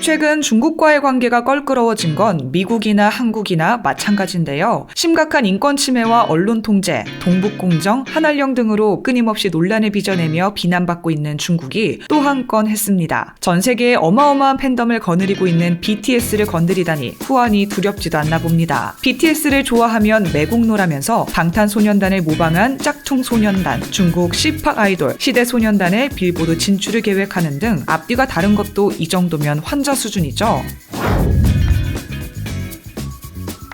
최근 중국과의 관계가 껄끄러워진 건 미국이나 한국이나 마찬가지인데요. 심각한 인권 침해와 언론 통제, 동북공정, 한알령 등으로 끊임없이 논란을 빚어내며 비난받고 있는 중국이 또 한 건 했습니다. 전 세계에 어마어마한 팬덤을 거느리고 있는 BTS를 건드리다니 후환이 두렵지도 않나 봅니다. BTS를 좋아하면 매국노라면서 방탄소년단을 모방한 짝퉁소년단, 중국 C팝 아이돌, 시대소년단의 빌보드 진출을 계획하는 등 앞뒤가 다른 것도 이 정도면 환자 수준이죠.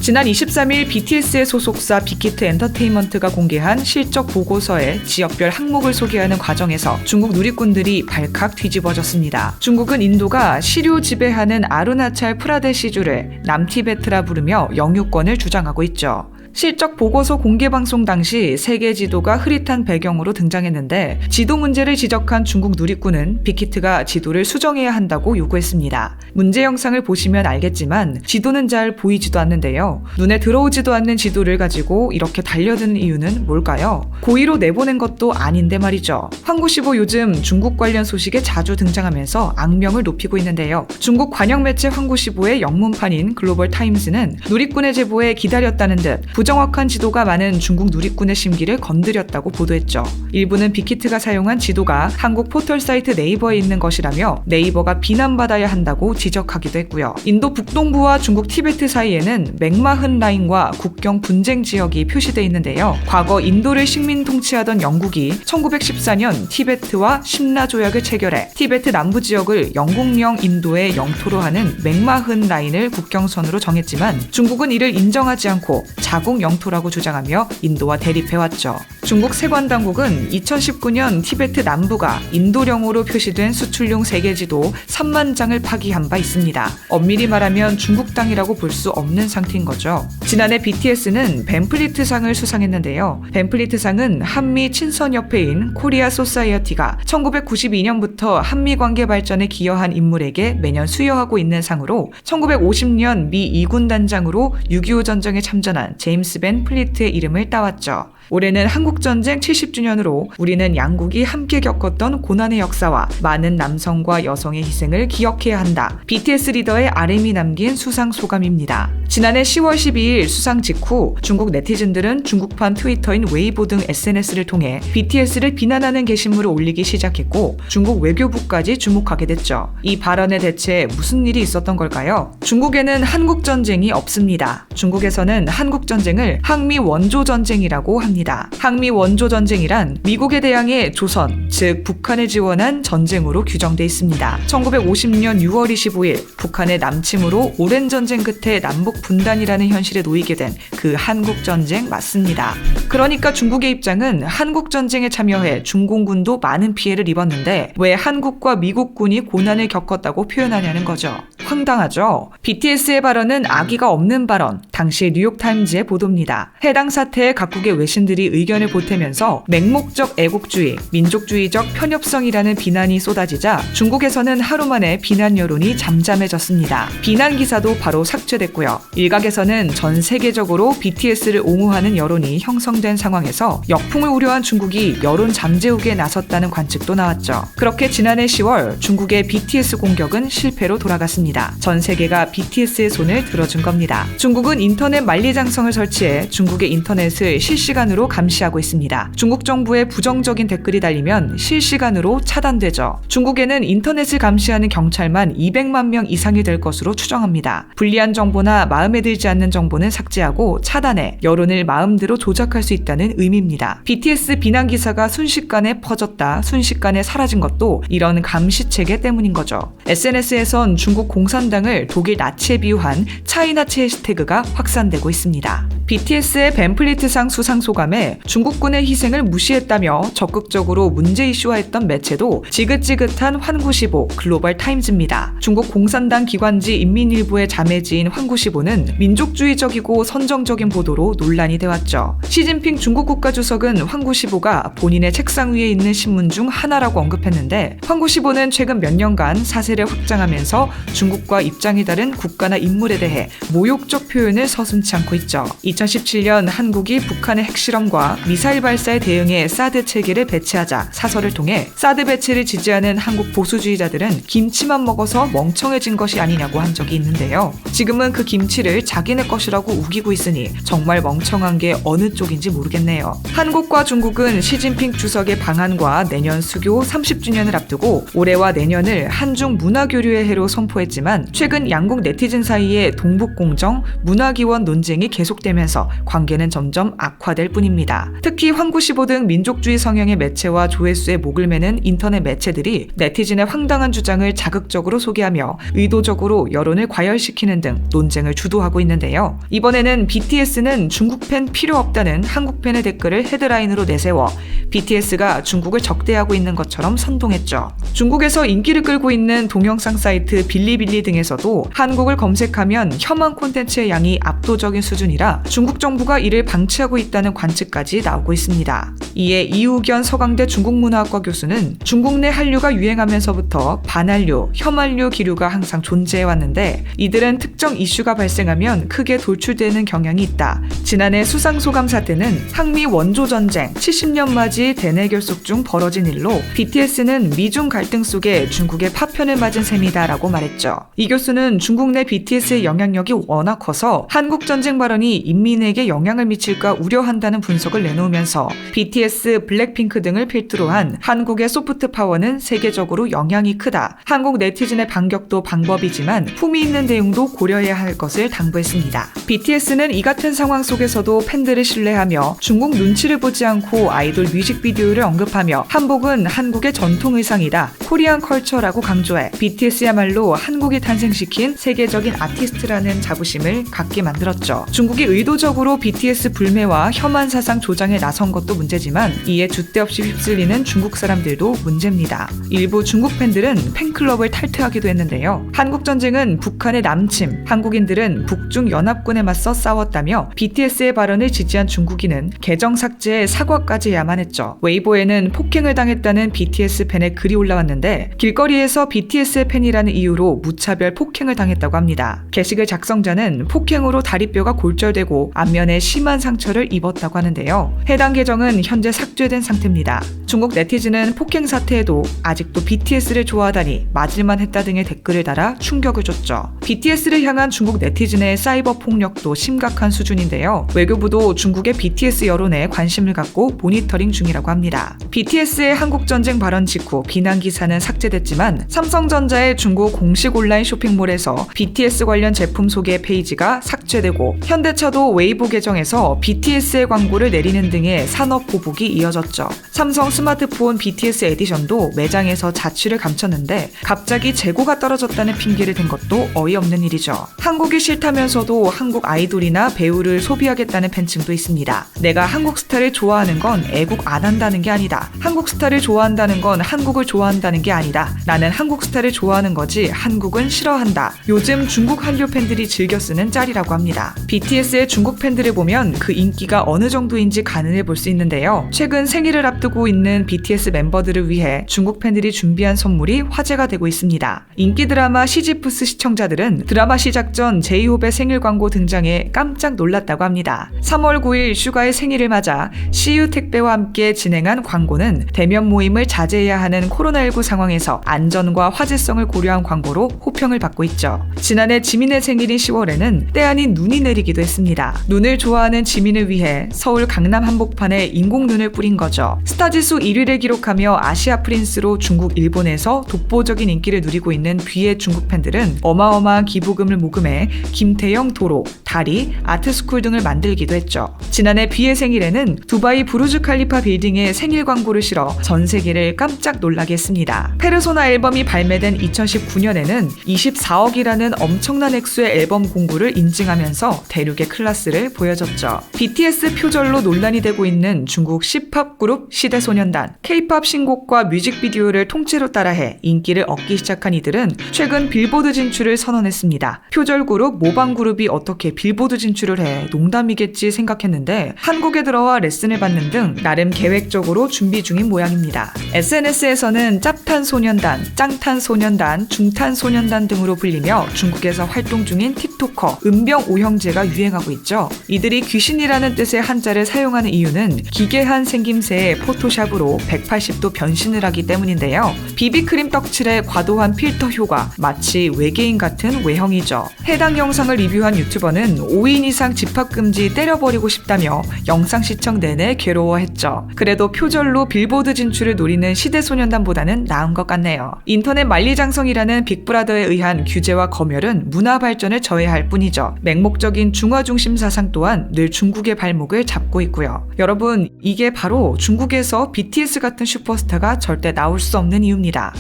지난 23일 BTS의 소속사 빅히트 엔터테인먼트가 공개한 실적 보고서에 지역별 항목을 소개하는 과정에서 중국 누리꾼들이 발칵 뒤집어졌습니다. 중국은 인도가 시료 지배하는 아르나찰 프라데시주를 남티베트라 부르며 영유권을 주장하고 있죠. 실적 보고서 공개 방송 당시 세계 지도가 흐릿한 배경으로 등장했는데 지도 문제를 지적한 중국 누리꾼은 빅히트가 지도를 수정해야 한다고 요구했습니다. 문제 영상을 보시면 알겠지만 지도는 잘 보이지도 않는데요. 눈에 들어오지도 않는 지도를 가지고 이렇게 달려드는 이유는 뭘까요? 고의로 내보낸 것도 아닌데 말이죠. 황구시보 요즘 중국 관련 소식에 자주 등장하면서 악명을 높이고 있는데요. 중국 관영 매체 황구시보의 영문판인 글로벌 타임즈는 누리꾼의 제보에 기다렸다는 듯 부정확한 지도가 많은 중국 누리꾼의 심기를 건드렸다고 보도했죠. 일부는 빅히트가 사용한 지도가 한국 포털 사이트 네이버에 있는 것이라며 네이버가 비난받아야 한다고 지적하기도 했고요. 인도 북동부와 중국 티베트 사이에는 맥마흔 라인과 국경 분쟁 지역이 표시되어 있는데요. 과거 인도를 식민 통치하던 영국이 1914년 티베트와 심라 조약을 체결해 티베트 남부 지역을 영국령 인도의 영토로 하는 맥마흔 라인을 국경선으로 정했지만 중국은 이를 인정하지 않고 자국 영토라고 주장하며 인도와 대립해왔죠. 중국 세관당국은 2019년 티베트 남부가 인도령으로 표시된 수출용 세계지도 3만 장을 파기한 바 있습니다. 엄밀히 말하면 중국 땅이라고 볼 수 없는 상태인 거죠. 지난해 BTS는 벤플리트상을 수상했는데요. 벤플리트상은 한미 친선협회인 코리아 소사이어티가 1992년부터 한미 관계 발전에 기여한 인물에게 매년 수여하고 있는 상으로 1950년 미 2군 단장으로 6.25 전쟁에 참전한 제임스 벤 플리트의 이름을 따왔죠. 올해는 한국전쟁 70주년으로 우리는 양국이 함께 겪었던 고난의 역사와 많은 남성과 여성의 희생을 기억해야 한다. BTS 리더의 RM이 남긴 수상 소감입니다. 지난해 10월 12일 수상 직후 중국 네티즌들은 중국판 트위터인 웨이보 등 SNS를 통해 BTS를 비난하는 게시물을 올리기 시작했고 중국 외교부까지 주목하게 됐죠. 이 발언에 대체 무슨 일이 있었던 걸까요? 중국에는 한국전쟁이 없습니다. 중국에서는 한국전쟁을 항미 원조전쟁이라고 합니다. 항미 원조전쟁이란 미국에 대항해 조선, 즉 북한을 지원한 전쟁으로 규정돼 있습니다. 1950년 6월 25일 북한의 남침으로 오랜 전쟁 끝에 남북 분단이라는 현실에 놓이게 된 그 한국전쟁 맞습니다. 그러니까 중국의 입장은 한국전쟁에 참여해 중공군도 많은 피해를 입었는데 왜 한국과 미국군이 고난을 겪었다고 표현하냐는 거죠. 황당하죠? BTS의 발언은 악의가 없는 발언, 당시 뉴욕타임즈의 보도입니다. 해당 사태에 각국의 외신들이 의견을 보태면서 맹목적 애국주의, 민족주의적 편협성이라는 비난이 쏟아지자 중국에서는 하루 만에 비난 여론이 잠잠해졌습니다. 비난 기사도 바로 삭제됐고요. 일각에서는 전 세계적으로 BTS를 옹호하는 여론이 형성된 상황에서 역풍을 우려한 중국이 여론 잠재우기에 나섰다는 관측도 나왔죠. 그렇게 지난해 10월 중국의 BTS 공격은 실패로 돌아갔습니다. 전 세계가 BTS의 손을 들어준 겁니다. 중국은 인터넷 만리장성을 설치해 중국의 인터넷을 실시간으로 감시하고 있습니다. 중국 정부의 부정적인 댓글이 달리면 실시간으로 차단되죠. 중국에는 인터넷을 감시하는 경찰만 200만 명 이상이 될 것으로 추정합니다. 불리한 정보나 마음에 들지 않는 정보는 삭제하고 차단해 여론을 마음대로 조작할 수 있다는 의미입니다. BTS 비난 기사가 순식간에 퍼졌다, 순식간에 사라진 것도 이런 감시 체계 때문인 거죠. SNS에선 중국 공산당을 독일 나치에 비유한 차이나치 해시태그가 확산되고 있습니다. BTS의 벤플리트상 수상 소감에 중국군의 희생을 무시했다며 적극적으로 문제 이슈화했던 매체도 지긋지긋한 환구시보 글로벌 타임즈입니다. 중국 공산당 기관지 인민일보의 자매지인 환구시보는 민족주의적이고 선정적인 보도로 논란이 되었죠. 시진핑 중국 국가주석은 환구시보가 본인의 책상 위에 있는 신문 중 하나라고 언급했는데 환구시보는 최근 몇 년간 사세를 확장하면서 중국과 입장이 다른 국가나 인물에 대해 모욕적 표현을 서슴지 않고 있죠. 2017년 한국이 북한의 핵실험과 미사일 발사에 대응해 사드 체계를 배치하자 사설을 통해 사드 배치를 지지하는 한국 보수주의자들은 김치만 먹어서 멍청해진 것이 아니냐고 한 적이 있는데요. 지금은 그 김치를 자기네 것이라고 우기고 있으니 정말 멍청한 게 어느 쪽인지 모르겠네요. 한국과 중국은 시진핑 주석의 방한과 내년 수교 30주년을 앞두고 올해와 내년을 한중 문화교류의 해로 선포했지만 최근 양국 네티즌 사이에 동북공정, 문화기원 논쟁이 계속되면서 관계는 점점 악화될 뿐입니다. 특히 황구시보 등 민족주의 성향의 매체와 조회수에 목을 매는 인터넷 매체들이 네티즌의 황당한 주장을 자극적으로 소개하며 의도적으로 여론을 과열시키는 등 논쟁을 주도하고 있는데요. 이번에는 BTS는 중국 팬 필요 없다는 한국 팬의 댓글을 헤드라인으로 내세워 BTS가 중국을 적대하고 있는 것처럼 선동했죠. 중국에서 인기를 끌고 있는 동영상 사이트 빌리빌리 등에서도 한국을 검색하면 혐한 콘텐츠의 양이 압도적인 수준이라 중국 정부가 이를 방치하고 있다는 관측까지 나오고 있습니다. 이에 이우견 서강대 중국문화학과 교수는 중국 내 한류가 유행하면서부터 반한류, 혐한류 기류가 항상 존재해왔는데 이들은 특정 이슈가 발생하면 크게 돌출되는 경향이 있다. 지난해 수상소감 사태는 항미 원조전쟁 70년 맞이 대내결속 중 벌어진 일로 BTS는 미중 갈등 속에 중국의 파편을 맞은 셈이다라고 말했죠. 이 교수는 중국 내 BTS의 영향력이 워낙 커서 한국전쟁 발언이 인민에게 영향을 미칠까 우려한다는 분석을 내놓으면서 BTS, 블랙핑크 등을 필두로 한 한국의 소프트 파워는 세계적으로 영향이 크다. 한국 네티즌의 반격도 방법이지만 품위 있는 대응도 고려해야 할 것을 당부했습니다. BTS는 이 같은 상황 속에서도 팬들을 신뢰하며 중국 눈치를 보지 않고 아이돌 뮤직비디오를 언급하며 한복은 한국의 전통 의상이다. 코리안 컬처라고 강조해 BTS야말로 한국이 탄생시킨 세계적인 아티스트라는 자부심을 갖게 만들었죠. 중국이 의도적으로 BTS 불매와 혐한 사상 조장에 나선 것도 문제지만 이에 줏대없이 휩쓸리는 중국 사람들도 문제입니다. 일부 중국 팬들은 팬클럽을 탈퇴하기도 했는데요. 한국전쟁은 북한의 남침, 한국인들은 북중 연합군에 맞서 싸웠다며 BTS의 발언을 지지한 중국인은 계정 삭제에 사과까지 해야만 했죠. 웨이보에는 폭행을 당했다는 BTS 팬의 글이 올라왔는데 길거리에서 BTS의 팬이라는 이유로 무차별 폭행을 당했다고 합니다. 게시글 작성자는 폭행으로 다리뼈가 골절되고 안면에 심한 상처를 입었다고 하는데요. 해당 계정은 현재 삭제된 상태입니다. 중국 네티즌은 폭행 사태에도 아직도 BTS를 좋아하다니 맞을만 했다 등의 댓글을 달아 충격을 줬죠. BTS를 향한 중국 네티즌의 사이버 폭력도 심각한 수준인데요. 외교부도 중국의 BTS 여론에 관심을 갖고 모니터링 중이라고 합니다. BTS의 한국전쟁 발언 직후 비난 기사는 삭제됐지만 삼성전자의 중국 공식 온라인 쇼핑몰에서 BTS 관련 제품 소개 페이지가 삭제되고 현대차도 웨이보 계정에서 BTS의 광고를 내리는 등의 산업 보복이 이어졌죠. 삼성 스마트폰 BTS 에디션도 매장에서 자취를 감췄는데 갑자기 재고가 떨어졌다는 핑계를 댄 것도 어이없는 일이죠. 한국이 싫다면서도 한국 아이돌이나 배우를 소비하겠다는 팬층도 있습니다. 내가 한국 스타를 좋아하는 건 애국 안 한다는 게 아니다. 한국 스타를 좋아한다는 건 한국을 좋아한다는 게 아니다. 나는 한국 스타를 좋아하는 거지 한국은 싫어한다. 요즘 중국 한류 팬들이 즐겨 쓰는 짤이라고 합니다. BTS의 중국 팬들을 보면 그 인기가 어느 정도인지 가늠해 볼 수 있는데요. 최근 생일을 앞두고 있는 BTS 멤버들을 위해 중국 팬들이 준비한 선물이 화제가 되고 있습니다. 인기 드라마 시지프스 시청자들은 드라마 시작 전 제이홉의 생일 광고 등장에 깜짝 놀랐다고 합니다. 3월 9일 슈가의 생일을 맞아 CU 택배와 함께 진행한 광고는 대면 모임을 자제해야 하는 코로나19 상황에서 안전과 화제성을 고려한 광고로 호평을 받고 있죠. 지난해 지민의 생일인 10월에는 때 아닌 눈이 내리기도 했습니다. 눈을 좋아하는 지민을 위해 서울 강남 한복판에 인공눈을 뿌린 거죠. 스타지수 1위를 기록하며 아시아 프린스로 중국, 일본에서 독보적인 인기를 누리고 있는 뷔의 중국 팬들은 어마어마한 기부금을 모금해 김태형 도로, 다리, 아트스쿨 등을 만들기도 했죠. 지난해 뷔의 생일에는 두바이 부르즈 칼리파 빌딩에 생일 광고를 실어 전 세계를 깜짝 놀라게 했습니다. 페르소나 앨범이 발매된 2019년에는 24억이라는 엄청난 액수의 앨범 공구를 인증하면서 대륙의 클래스를 보여줬죠. BTS 표절로 논란이 되고 있는 중국 C팝 그룹 시대소년단, K-팝 신곡과 뮤직비디오를 통째로 따라해 인기를 얻기 시작한 이들은 최근 빌보드 진출을 선언했습니다. 표절 그룹, 모방 그룹이 어떻게 빌보드 진출을 해 농담이겠지 생각했는데 한국에 들어와 레슨을 받는 등 나름 계획적으로 준비 중인 모양입니다. SNS에서는 짭탄소년단, 짱탄소년단, 중탄소년단 등으로 불리며 중국에서 활동 중인 틱토커 은병오형제가 유행하고 있죠. 이들이 귀신이라는 뜻의 한자를 사용하는 이유는 기괴한 생김새의 포토샵으로 180도 변신을 하기 때문인데요. 비비크림 떡칠의 과도한 필터 효과, 마치 외계인 같은 외형이죠. 해당 영상을 리뷰한 유튜버는 5인 이상 집합금지 때려버리고 싶다며 영상 시청 내내 괴로워했죠. 그래도 표절로 빌보드 진출을 노리는 시대소년단보다는 나은 것 같네요. 인터넷 만리장성이라는 빅브라더에 의한 규제와 검열은 문화 발전을 저해할 뿐이죠. 맹목적인 중화중심 사상 또한 늘 중국의 발목을 잡고 있고요. 여러분, 이게 바로 중국에서 BTS 같은 슈퍼스타가 절대 나올 수 없는 이유입니다.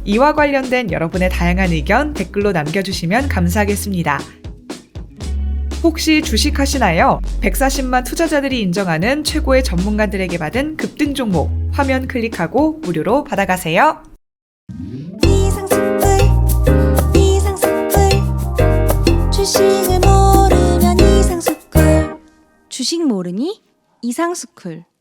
이와 관련된 여러분의 다양한 의견 댓글로 남겨주시면 감사하겠습니다. 혹시 주식하시나요? 140만 투자자들이 인정하는 최고의 전문가들에게 받은 급등 종목 화면 클릭하고 무료로 받아가세요. 주식을 모르면 이상스쿨. 주식 모르니? 이상스쿨.